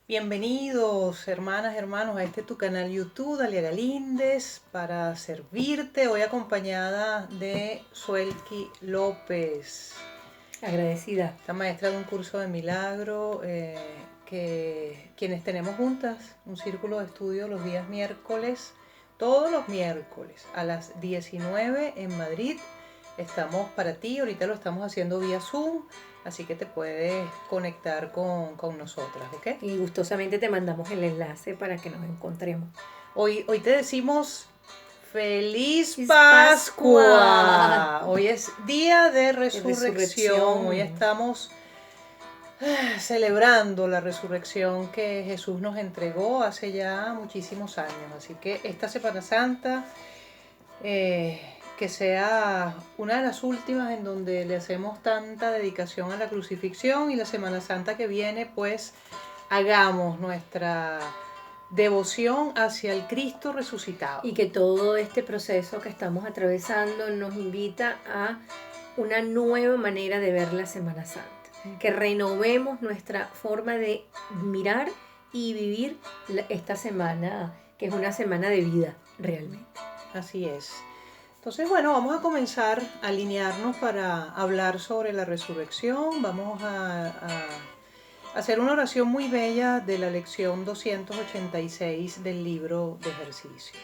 Bienvenidos, hermanas, hermanos, a este tu canal YouTube, Dalia Galíndez, para servirte. Hoy acompañada de Suelki López, Agradecida. esta maestra de un curso de milagro, que quienes tenemos juntas un círculo de estudio los días miércoles, todos los miércoles a las 19 en Madrid. Estamos para ti, ahorita lo estamos haciendo vía Zoom, así que te puedes conectar con nosotras, ¿ok? Y gustosamente te mandamos el enlace para que nos encontremos. Hoy te decimos ¡Feliz ¡Feliz Pascua! Pascua! Hoy es día de De resurrección. Hoy resurrección. estamos celebrando la resurrección que Jesús nos entregó hace ya muchísimos años. Así que esta Semana Santa, que sea una de las últimas en donde le hacemos tanta dedicación a la crucifixión, y la Semana Santa que viene, pues hagamos nuestra devoción hacia el Cristo resucitado. Y que todo este proceso que estamos atravesando nos invita a una nueva manera de ver la Semana Santa. Que renovemos nuestra forma de mirar y vivir esta semana, que es una semana de vida realmente. Así es. Entonces, bueno, vamos a comenzar a alinearnos para hablar sobre la resurrección. Vamos a hacer una oración muy bella de la lección 286 del libro de ejercicio.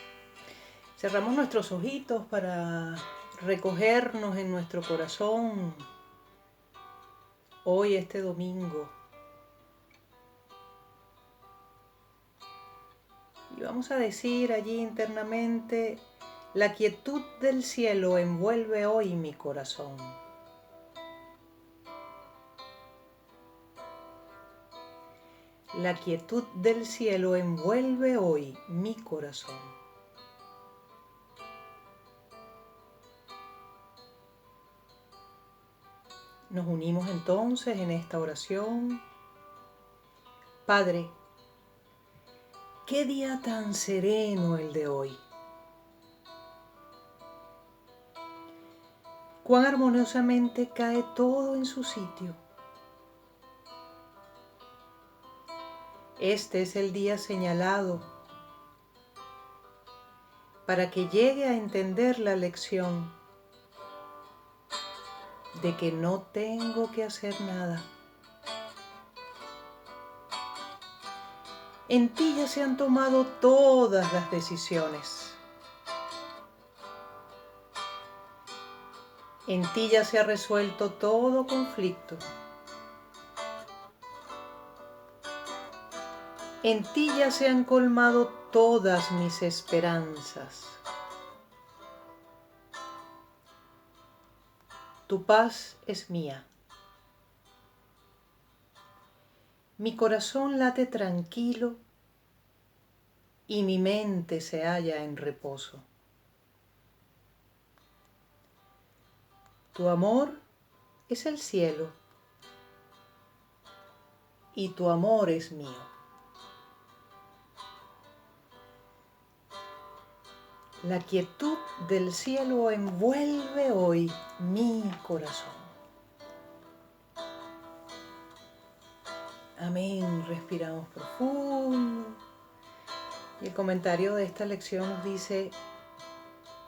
Cerramos nuestros ojitos para recogernos en nuestro corazón hoy, este domingo. Y vamos a decir allí internamente: la quietud del cielo envuelve hoy mi corazón. La quietud del cielo envuelve hoy mi corazón. Nos unimos entonces en esta oración. Padre, qué día tan sereno el de hoy. Cuán armoniosamente cae todo en su sitio. Este es el día señalado para que llegue a entender la lección de que no tengo que hacer nada. En ti ya se han tomado todas las decisiones. En ti ya se ha resuelto todo conflicto. En ti ya se han colmado todas mis esperanzas. Tu paz es mía. Mi corazón late tranquilo y mi mente se halla en reposo. Tu amor es el cielo y tu amor es mío. La quietud del cielo envuelve hoy mi corazón. Amén. Respiramos profundo. Y el comentario de esta lección nos dice: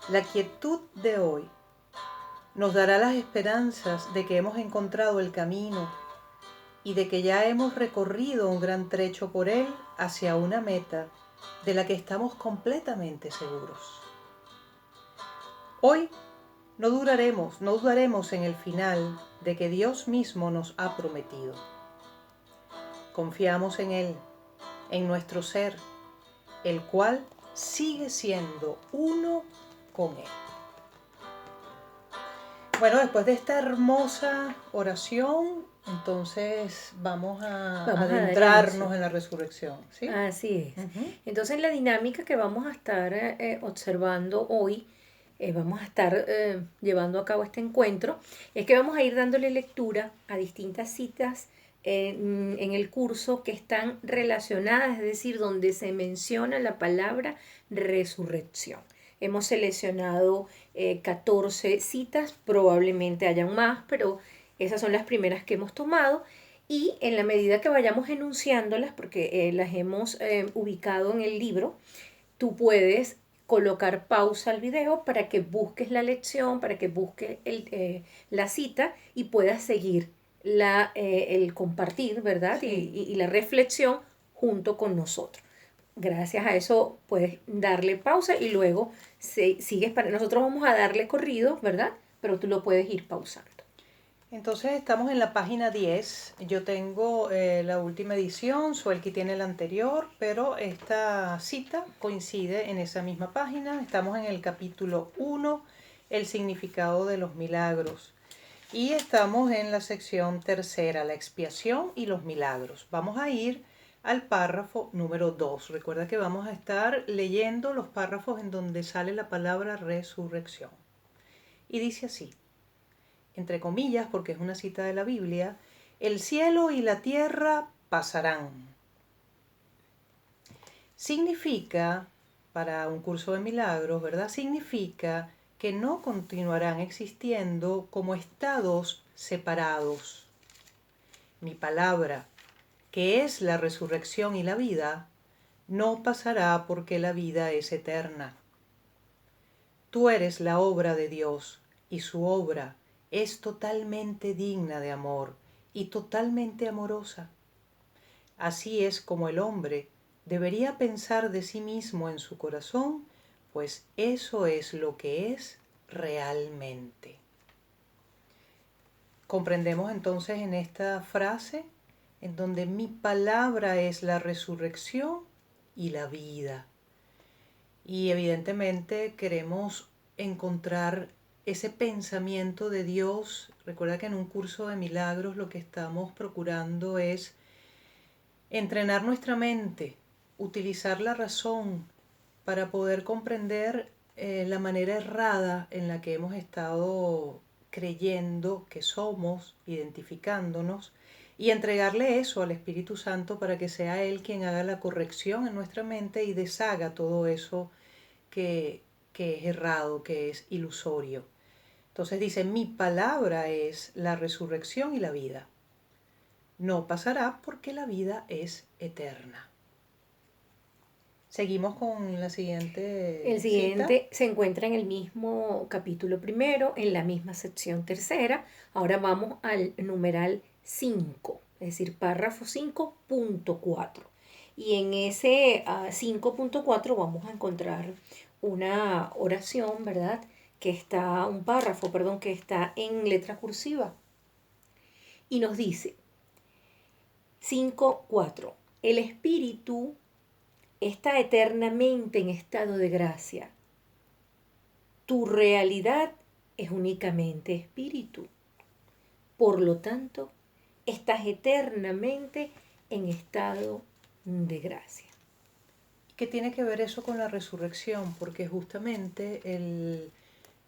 la quietud de hoy nos dará las esperanzas de que hemos encontrado el camino y de que ya hemos recorrido un gran trecho por él hacia una meta de la que estamos completamente seguros. Hoy no dudaremos en el final de que Dios mismo nos ha prometido. Confiamos en Él, en nuestro ser, el cual sigue siendo uno con Él. Bueno, después de esta hermosa oración, entonces vamos a adentrarnos en la resurrección, ¿sí? Así es. Entonces la dinámica que vamos a estar observando hoy, vamos a estar llevando a cabo este encuentro, es que vamos a ir dándole lectura a distintas citas en el curso que están relacionadas, es decir, donde se menciona la palabra resurrección. Hemos seleccionado 14 citas, probablemente hayan más, pero esas son las primeras que hemos tomado. Y en la medida que vayamos enunciándolas, porque las hemos ubicado en el libro, tú puedes colocar pausa al video para que busques la lección, para que busques la cita y puedas seguir el compartir, ¿verdad? Sí. Y la reflexión junto con nosotros. Gracias a eso puedes darle pausa y luego sigues para... Nosotros vamos a darle corrido, ¿verdad? Pero tú lo puedes ir pausando. Entonces estamos en la página 10. Yo tengo la última edición, Suelki tiene la anterior, pero esta cita coincide en esa misma página. Estamos en el capítulo 1, el significado de los milagros. Y estamos en la sección tercera, la expiación y los milagros. Vamos a ir al párrafo número 2. Recuerda que vamos a estar leyendo los párrafos en donde sale la palabra resurrección. Y dice así, entre comillas, porque es una cita de la Biblia, el cielo y la tierra pasarán. Significa, para un curso de milagros, ¿verdad? Significa que no continuarán existiendo como estados separados. Mi palabra, que es la resurrección y la vida, no pasará porque la vida es eterna. Tú eres la obra de Dios y su obra es totalmente digna de amor y totalmente amorosa. Así es como el hombre debería pensar de sí mismo en su corazón, pues eso es lo que es realmente. Comprendemos entonces en esta frase en donde mi palabra es la resurrección y la vida. Y evidentemente queremos encontrar ese pensamiento de Dios. Recuerda que en un curso de milagros lo que estamos procurando es entrenar nuestra mente, utilizar la razón para poder comprender la manera errada en la que hemos estado creyendo que somos, identificándonos, y entregarle eso al Espíritu Santo para que sea Él quien haga la corrección en nuestra mente y deshaga todo eso que, que es errado, que es ilusorio. Entonces dice, mi palabra es la resurrección y la vida. No pasará porque la vida es eterna. Seguimos con la siguiente El cita. siguiente se encuentra en el mismo capítulo primero, en la misma sección tercera. Ahora vamos al numeral 5, es decir, párrafo 5.4. Y en ese 5.4 vamos a encontrar una oración, ¿verdad? Un párrafo, perdón, que está en letra cursiva. Y nos dice, 5.4, el espíritu está eternamente en estado de gracia. Tu realidad es únicamente espíritu. Por lo tanto, estás eternamente en estado de gracia. ¿Qué tiene que ver eso con la resurrección? Porque justamente el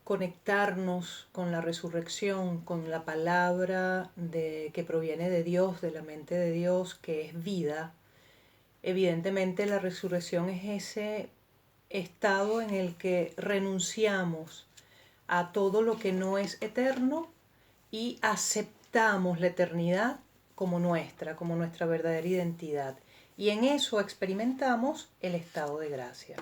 conectarnos con la resurrección, con la palabra que proviene de Dios, de la mente de Dios, que es vida, evidentemente la resurrección es ese estado en el que renunciamos a todo lo que no es eterno y aceptamos la eternidad como nuestra verdadera identidad. Y en eso experimentamos el estado de gracia.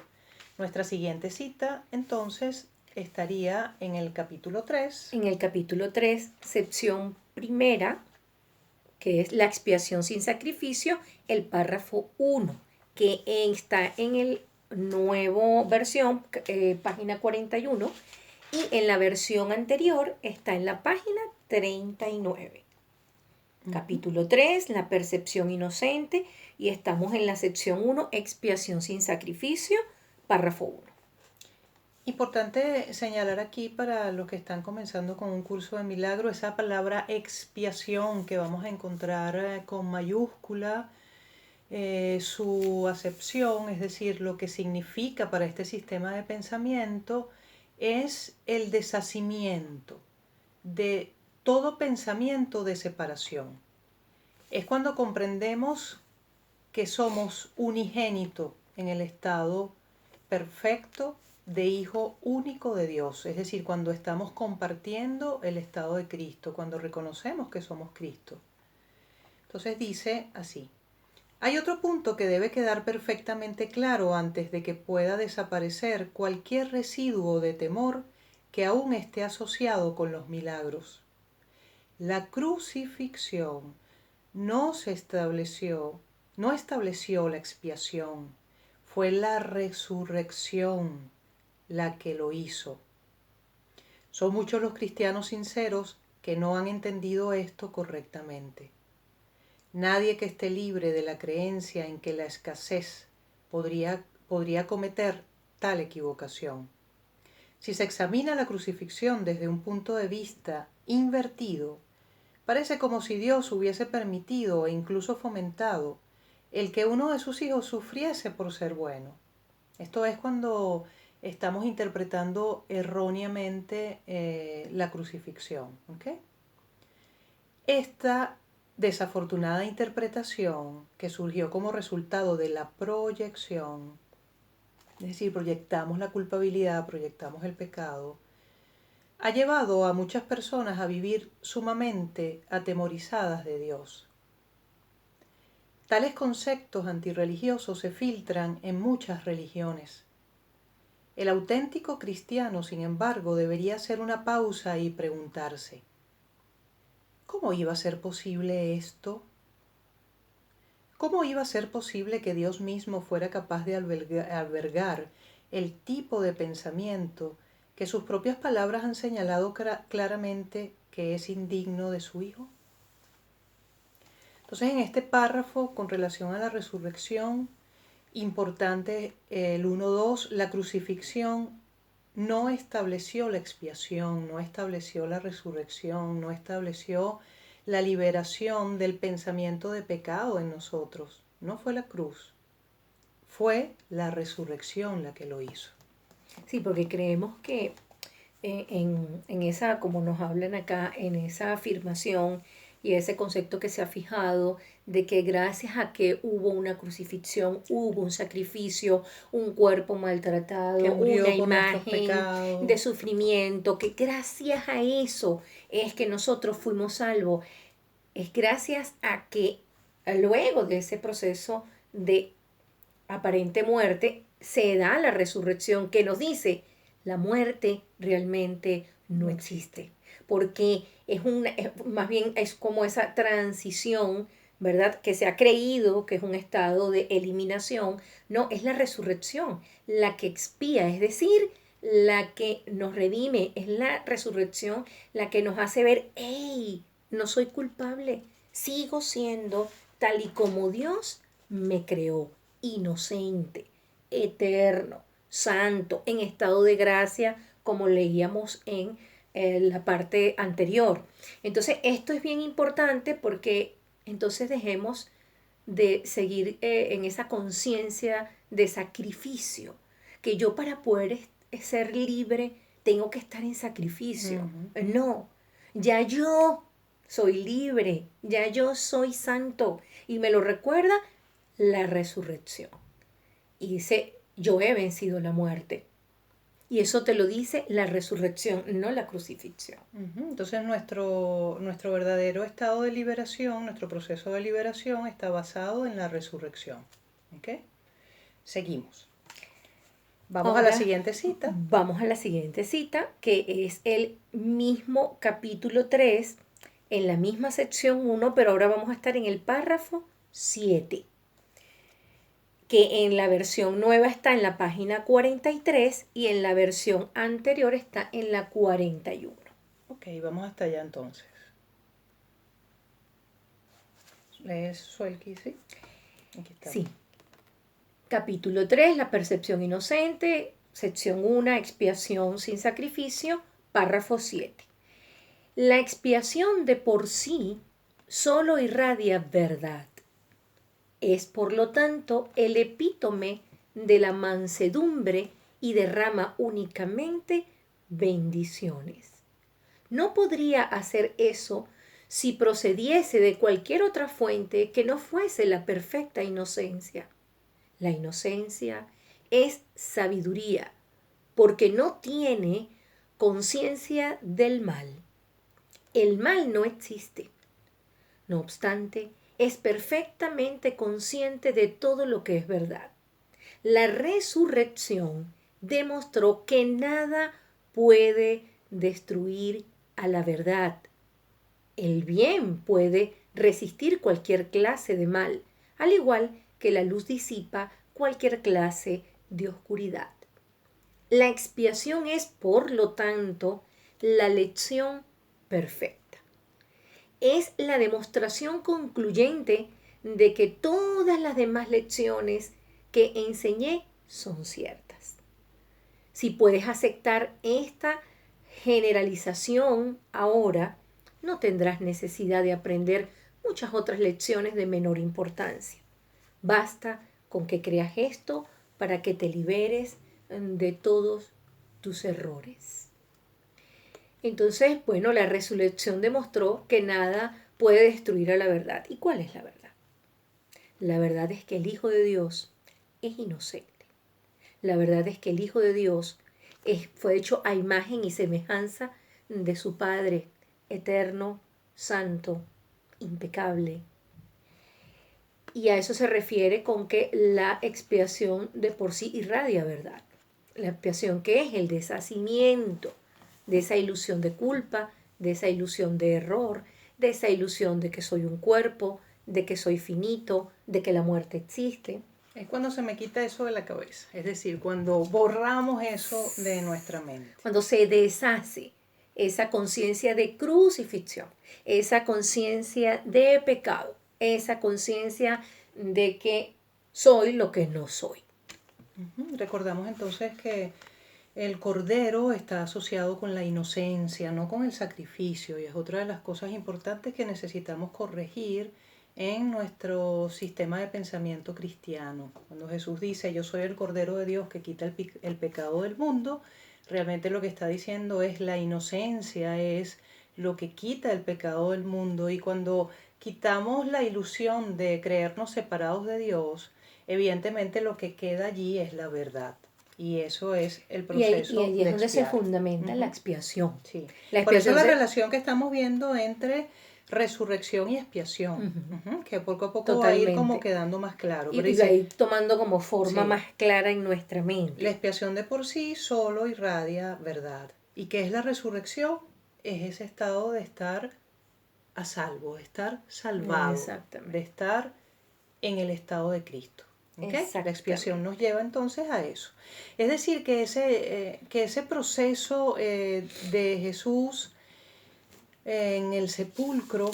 Nuestra siguiente cita, entonces, estaría en el capítulo 3. En el capítulo 3, sección primera, que es la expiación sin sacrificio, el párrafo 1, que está en el nuevo versión, página 41, y en la versión anterior está en la página 39. Capítulo 3, la percepción inocente, y estamos en la sección 1, expiación sin sacrificio, párrafo 1. Importante señalar aquí para los que están comenzando con un curso de milagro esa palabra expiación que vamos a encontrar con mayúscula, su acepción, es decir, lo que significa para este sistema de pensamiento es el deshacimiento de todo pensamiento de separación. Es cuando comprendemos que somos unigénito en el estado perfecto de hijo único de Dios, es decir, cuando estamos compartiendo el estado de Cristo, cuando reconocemos que somos Cristo. Entonces dice así: hay otro punto que debe quedar perfectamente claro antes de que pueda desaparecer cualquier residuo de temor que aún esté asociado con los milagros. La crucifixión no estableció la expiación, fue la resurrección la que lo hizo. Son muchos los cristianos sinceros que no han entendido esto correctamente. Nadie que esté libre de la creencia en que la escasez podría cometer tal equivocación. Si se examina la crucifixión desde un punto de vista invertido, parece como si Dios hubiese permitido e incluso fomentado el que uno de sus hijos sufriese por ser bueno. Esto es cuando estamos interpretando erróneamente la crucifixión. ¿Okay? Esta desafortunada interpretación que surgió como resultado de la proyección, es decir, proyectamos la culpabilidad, proyectamos el pecado, ha llevado a muchas personas a vivir sumamente atemorizadas de Dios. Tales conceptos antirreligiosos se filtran en muchas religiones. El auténtico cristiano, sin embargo, debería hacer una pausa y preguntarse: ¿cómo iba a ser posible esto? ¿Cómo iba a ser posible que Dios mismo fuera capaz de albergar el tipo de pensamiento que sus propias palabras han señalado claramente que es indigno de su Hijo? Entonces, en este párrafo, con relación a la resurrección, importante el 1.2, la crucifixión no estableció la expiación, no estableció la resurrección, no estableció la liberación del pensamiento de pecado en nosotros. No fue la cruz, fue la resurrección la que lo hizo. Sí, porque creemos que en esa, como nos hablan acá, en esa afirmación y ese concepto que se ha fijado de que gracias a que hubo una crucifixión, hubo un sacrificio, un cuerpo maltratado, Que murió una por nuestros imagen pecados. de sufrimiento, que gracias a eso es que nosotros fuimos salvos. Es gracias a que luego de ese proceso de aparente muerte se da la resurrección que nos dice la muerte realmente no existe, porque más bien es como esa transición, ¿verdad? Que se ha creído que es un estado de eliminación. No, es la resurrección la que expía, es decir, la que nos redime, es la resurrección la que nos hace ver, hey, no soy culpable, sigo siendo tal y como Dios me creó, inocente, eterno, santo, en estado de gracia, como leíamos en la parte anterior. Entonces, esto es bien importante porque entonces dejemos de seguir en esa conciencia de sacrificio, que yo para poder ser libre tengo que estar en sacrificio. No, ya yo soy libre, ya yo soy santo. Y me lo recuerda la resurrección. Y dice, yo he vencido la muerte. Y eso te lo dice la resurrección, no la crucifixión. Entonces nuestro verdadero estado de liberación, nuestro proceso de liberación está basado en la resurrección. ¿Okay? Seguimos. Vamos a la siguiente cita. Vamos a la siguiente cita, que es el mismo capítulo 3, en la misma sección 1, pero ahora vamos a estar en el párrafo 7, que en la versión nueva está en la página 43 y en la versión anterior está en la 41. Ok, vamos hasta allá entonces. ¿Lees Suelki, sí? Aquí está. Sí. Capítulo 3, la percepción inocente, sección 1, expiación sin sacrificio, párrafo 7. La expiación de por sí solo irradia verdad. Es, por lo tanto, el epítome de la mansedumbre y derrama únicamente bendiciones. No podría hacer eso si procediese de cualquier otra fuente que no fuese la perfecta inocencia. La inocencia es sabiduría, porque no tiene conciencia del mal. El mal no existe. No obstante, es perfectamente consciente de todo lo que es verdad. La resurrección demostró que nada puede destruir a la verdad. El bien puede resistir cualquier clase de mal, al igual que la luz disipa cualquier clase de oscuridad. La expiación es, por lo tanto, la lección perfecta. Es la demostración concluyente de que todas las demás lecciones que enseñé son ciertas. Si puedes aceptar esta generalización ahora, no tendrás necesidad de aprender muchas otras lecciones de menor importancia. Basta con que creas esto para que te liberes de todos tus errores. Entonces, bueno, la resurrección demostró que nada puede destruir a la verdad. ¿Y cuál es la verdad? La verdad es que el Hijo de Dios es inocente. La verdad es que el Hijo de Dios fue hecho a imagen y semejanza de su Padre, eterno, santo, impecable. Y a eso se refiere con que la expiación de por sí irradia verdad. La expiación que es el deshacimiento de esa ilusión de culpa, de esa ilusión de error, de esa ilusión de que soy un cuerpo, de que soy finito, de que la muerte existe. Es cuando se me quita eso de la cabeza, es decir, cuando borramos eso de nuestra mente. Cuando se deshace esa conciencia de crucifixión, esa conciencia de pecado, esa conciencia de que soy lo que no soy. Recordamos entonces que el cordero está asociado con la inocencia, no con el sacrificio, y es otra de las cosas importantes que necesitamos corregir en nuestro sistema de pensamiento cristiano. Cuando Jesús dice, yo soy el Cordero de Dios que quita el pecado del mundo, realmente lo que está diciendo es la inocencia, es lo que quita el pecado del mundo. Y cuando quitamos la ilusión de creernos separados de Dios, evidentemente lo que queda allí es la verdad. Y eso es el proceso y ahí es de donde se expiar. fundamenta la expiación. Sí. La Por eso expiación la relación que estamos viendo entre resurrección y expiación, que poco a poco va a ir como quedando más claro. Y Pero va a ir tomando como forma sí, más clara en nuestra mente. la expiación de por sí solo irradia verdad. ¿Y qué es la resurrección? Es ese estado de estar a salvo, de estar salvado, de estar en el estado de Cristo. ¿Okay? La expiación nos lleva entonces a eso. Es decir, que ese proceso de Jesús en el sepulcro,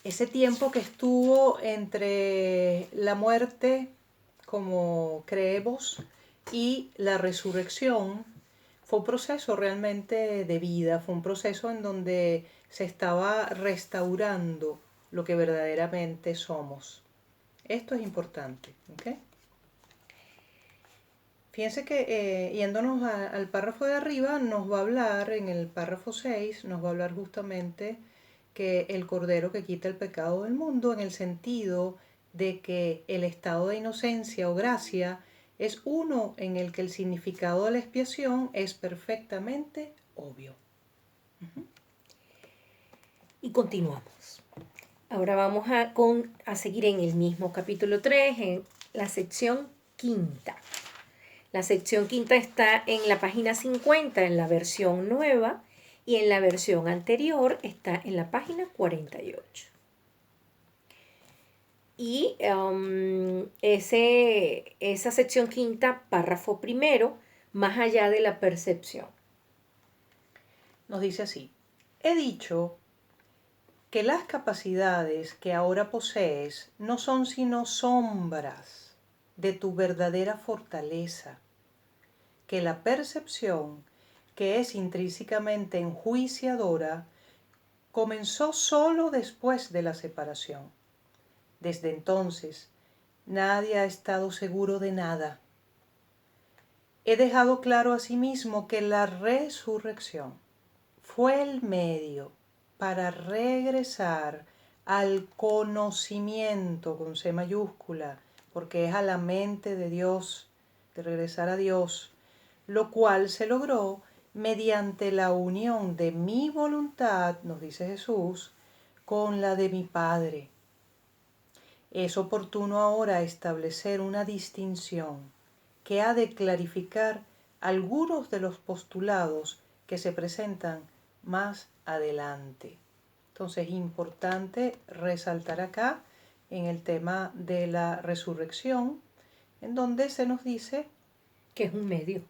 ese tiempo que estuvo entre la muerte, como creemos, y la resurrección, fue un proceso realmente de vida, fue un proceso en donde se estaba restaurando lo que verdaderamente somos. Esto es importante. ¿Okay? Fíjense que yéndonos al párrafo de arriba, nos va a hablar, en el párrafo 6, nos va a hablar justamente que el Cordero que quita el pecado del mundo, en el sentido de que el estado de inocencia o gracia es uno en el que el significado de la expiación es perfectamente obvio. Y continuamos. Ahora vamos a seguir en el mismo capítulo 3, en la sección quinta. La sección quinta está en la página 50 en la versión nueva y en la versión anterior está en la página 48. Y esa sección quinta, párrafo primero, más allá de la percepción. Nos dice así: he dicho que las capacidades que ahora posees no son sino sombras de tu verdadera fortaleza, que la percepción, que es intrínsecamente enjuiciadora, comenzó solo después de la separación. Desde entonces, nadie ha estado seguro de nada. He dejado claro asimismo que la resurrección fue el medio para regresar al conocimiento con C mayúscula, porque es a la mente de Dios, de regresar a Dios, lo cual se logró mediante la unión de mi voluntad, nos dice Jesús, con la de mi Padre. Es oportuno ahora establecer una distinción que ha de clarificar algunos de los postulados que se presentan más adelante. Entonces es importante resaltar acá en el tema de la resurrección, en donde se nos dice que es un medio.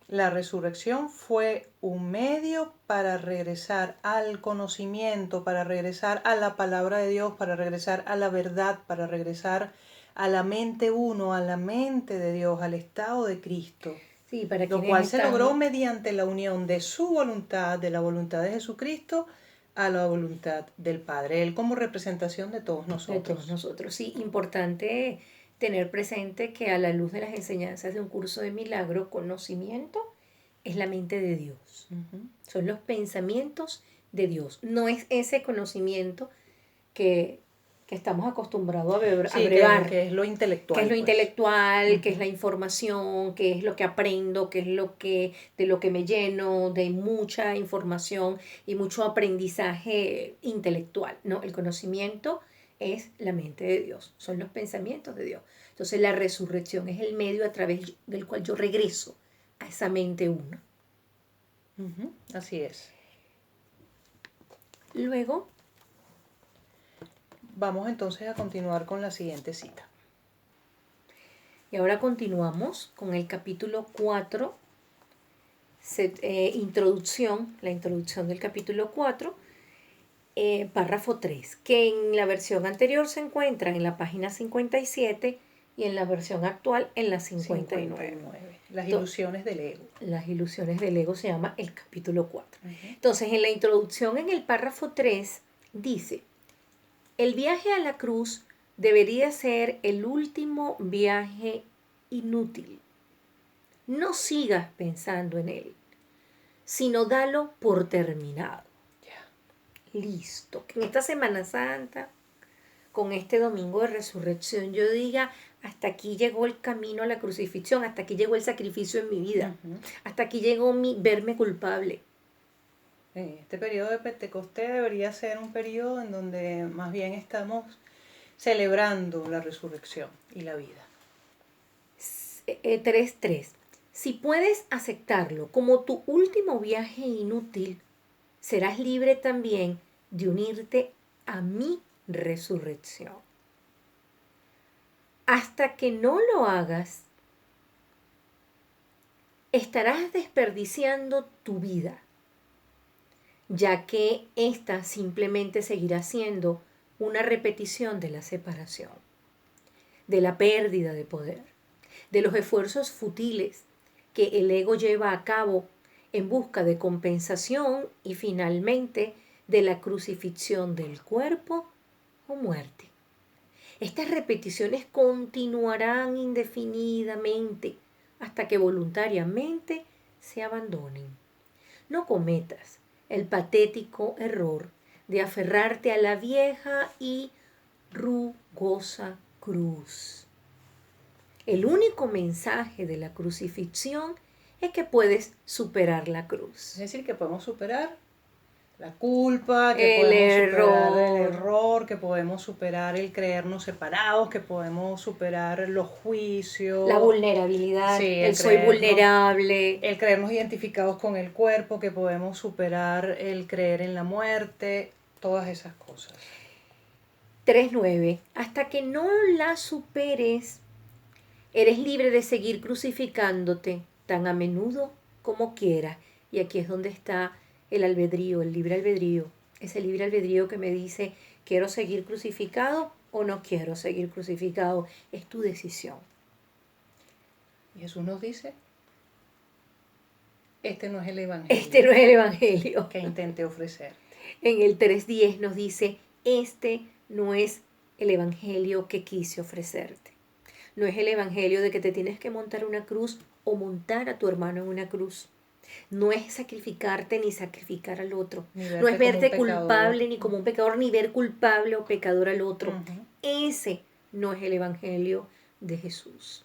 La resurrección fue un medio para regresar al conocimiento, para regresar a la palabra de Dios, para regresar a la verdad, para regresar a la mente uno, a la mente de Dios, al estado de Cristo. Sí, para lo cual se logró mediante la unión de su voluntad, de la voluntad de Jesucristo, a la voluntad del Padre, Él como representación de todos nosotros. De todos nosotros, sí, importante tener presente que a la luz de las enseñanzas de un curso de milagro, conocimiento es la mente de Dios. Son los pensamientos de Dios. No es ese conocimiento que estamos acostumbrados a brevar. Que es lo intelectual. Que es lo intelectual, que es la información, que es lo que aprendo, que es de lo que me lleno, de mucha información y mucho aprendizaje intelectual. No, el conocimiento es la mente de Dios, son los pensamientos de Dios. Entonces la resurrección es el medio a través del cual yo regreso a esa mente uno. Así es. Luego vamos entonces a continuar con la siguiente cita. Y ahora continuamos con el capítulo 4, introducción, la introducción del capítulo 4, párrafo 3, que en la versión anterior se encuentra en la página 57 y en la versión actual en la 59. Las ilusiones del ego. Las ilusiones del ego se llama el capítulo 4. Entonces, en la introducción, en el párrafo 3, dice: el viaje a la cruz debería ser el último viaje inútil. No sigas pensando en él, sino dalo por terminado. Listo. Que en esta Semana Santa, con este domingo de resurrección, yo diga: hasta aquí llegó el camino a la crucifixión, hasta aquí llegó el sacrificio en mi vida, hasta aquí llegó mi verme culpable. Este periodo de Pentecostés debería ser un periodo en donde más bien estamos celebrando la resurrección y la vida. 3.3. Si puedes aceptarlo como tu último viaje inútil, serás libre también de unirte a mi resurrección. Hasta que no lo hagas, estarás desperdiciando tu vida, ya que ésta simplemente seguirá siendo una repetición de la separación, de la pérdida de poder, de los esfuerzos futiles que el ego lleva a cabo en busca de compensación y finalmente de la crucifixión del cuerpo o muerte. Estas repeticiones continuarán indefinidamente hasta que voluntariamente se abandonen. No cometas el patético error de aferrarte a la vieja y rugosa cruz. El único mensaje de la crucifixión es que puedes superar la cruz. Es decir, que podemos superar la culpa, que podemos superar el error, que podemos superar el creernos separados, que podemos superar los juicios, la vulnerabilidad, el soy vulnerable, el creernos identificados con el cuerpo, que podemos superar el creer en la muerte, todas esas cosas. 3.9. Hasta que no la superes, eres libre de seguir crucificándote tan a menudo como quieras. Y aquí es donde está el albedrío, el libre albedrío. Ese libre albedrío que me dice: ¿quiero seguir crucificado o no quiero seguir crucificado? Es tu decisión. Y Jesús nos dice: este no es el evangelio. Este no es el evangelio que intenté ofrecerte. En el 3.10 nos dice: este no es el evangelio que quise ofrecerte. No es el evangelio de que te tienes que montar una cruz o montar a tu hermano en una cruz. No es sacrificarte ni sacrificar al otro. No es verte culpable ni como un pecador, ni ver culpable o pecador al otro. Ese no es el evangelio de Jesús.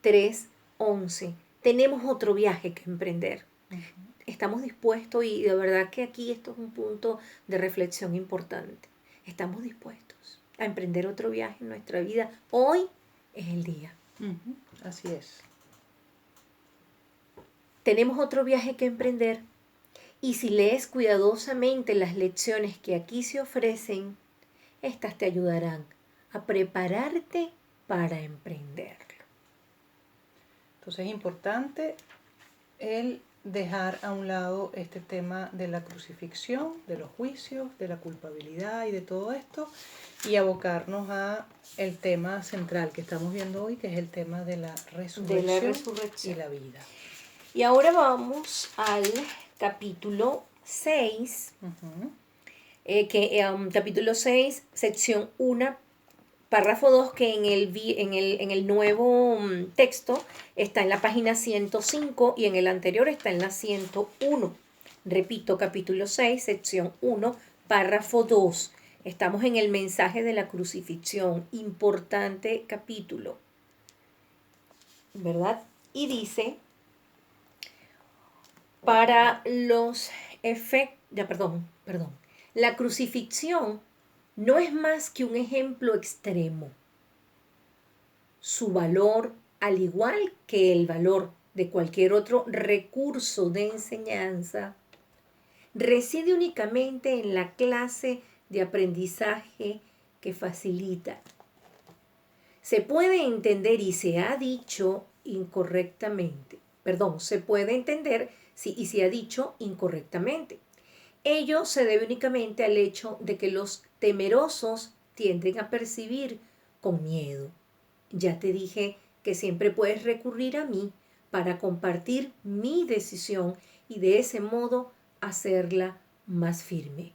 3.11. Tenemos otro viaje que emprender. Estamos dispuestos, y de verdad que aquí esto es un punto de reflexión importante. Estamos dispuestos. a emprender otro viaje en nuestra vida. Hoy es el día. Así es. Tenemos otro viaje que emprender. Y si lees cuidadosamente las lecciones que aquí se ofrecen, estas te ayudarán a prepararte para emprenderlo. Entonces es importante el dejar a un lado este tema de la crucifixión, de los juicios, de la culpabilidad y de todo esto, y abocarnos a el tema central que estamos viendo hoy, que es el tema de la resurrección, y la vida. Y ahora vamos al capítulo 6, capítulo 6, sección 1, párrafo 2, que en el nuevo texto está en la página 105 y en el anterior está en la 101. Repito, capítulo 6, sección 1, párrafo 2. Estamos en el mensaje de la crucifixión. Importante capítulo, ¿verdad? Y dice, para los efectos, la crucifixión no es más que un ejemplo extremo. Su valor, al igual que el valor de cualquier otro recurso de enseñanza, reside únicamente en la clase de aprendizaje que facilita. Se puede entender y se ha dicho incorrectamente. Se puede entender y se ha dicho incorrectamente. Ello se debe únicamente al hecho de que los temerosos tienden a percibir con miedo. Ya te dije que siempre puedes recurrir a mí para compartir mi decisión y de ese modo hacerla más firme.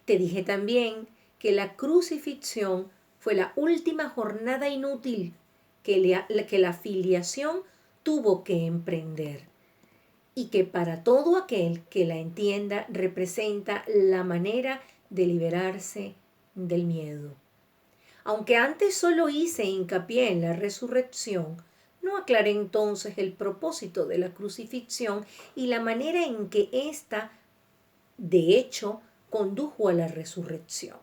Te dije también que la crucifixión fue la última jornada inútil que la filiación tuvo que emprender y que para todo aquel que la entienda representa la manera de liberarse del miedo. Aunque antes solo hice hincapié en la resurrección, no aclaré entonces el propósito de la crucifixión y la manera en que ésta, de hecho, condujo a la resurrección.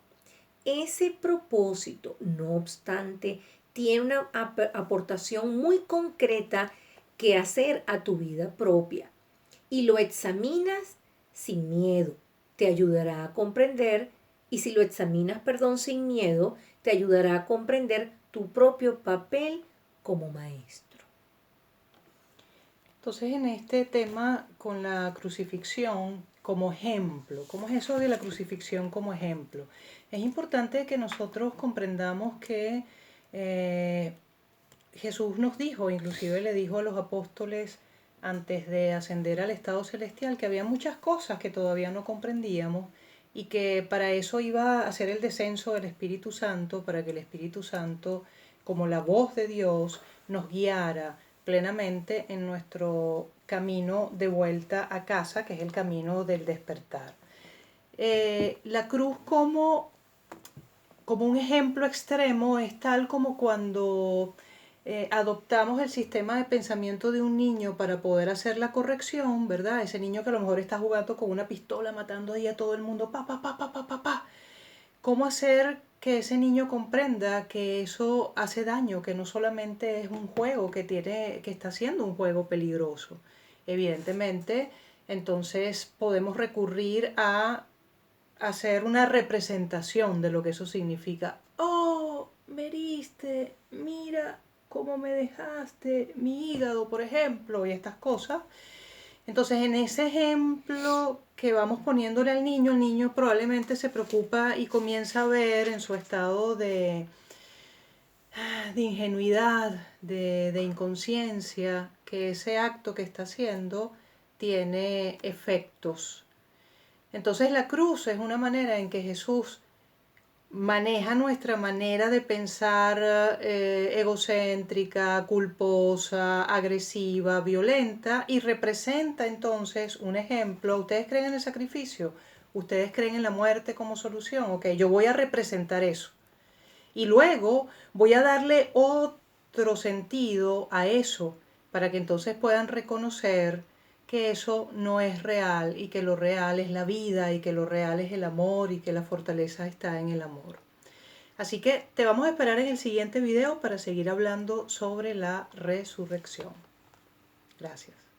Ese propósito, no obstante, tiene una aportación muy concreta que hacer a tu vida propia y lo examinas sin miedo. Te ayudará a comprender, y si lo examinas, sin miedo, te ayudará a comprender tu propio papel como maestro. Entonces, en este tema con la crucifixión como ejemplo, ¿cómo es eso de la crucifixión como ejemplo? Es importante que nosotros comprendamos que Jesús nos dijo, inclusive le dijo a los apóstoles antes de ascender al estado celestial, que había muchas cosas que todavía no comprendíamos y que para eso iba a hacer el descenso del Espíritu Santo, para que el Espíritu Santo, como la voz de Dios, nos guiara plenamente en nuestro camino de vuelta a casa, que es el camino del despertar. La cruz como un ejemplo extremo es tal como cuando adoptamos el sistema de pensamiento de un niño para poder hacer la corrección, ¿verdad? Ese niño que a lo mejor está jugando con una pistola, matando ahí a todo el mundo, pa, pa, pa, pa, pa, pa, pa. ¿Cómo hacer que ese niño comprenda que eso hace daño, que no solamente es un juego que está siendo un juego peligroso? Evidentemente, entonces podemos recurrir a hacer una representación de lo que eso significa. Oh, me heriste, mira cómo me dejaste mi hígado, por ejemplo, y estas cosas. Entonces, en ese ejemplo que vamos poniéndole al niño, el niño probablemente se preocupa y comienza a ver en su estado de ingenuidad, de inconsciencia, que ese acto que está haciendo tiene efectos. Entonces la cruz es una manera en que Jesús maneja nuestra manera de pensar egocéntrica, culposa, agresiva, violenta y representa entonces un ejemplo. ¿Ustedes creen en el sacrificio? ¿Ustedes creen en la muerte como solución? Ok, yo voy a representar eso. Y luego voy a darle otro sentido a eso para que entonces puedan reconocer que eso no es real y que lo real es la vida y que lo real es el amor y que la fortaleza está en el amor. Así que te vamos a esperar en el siguiente video para seguir hablando sobre la resurrección. Gracias.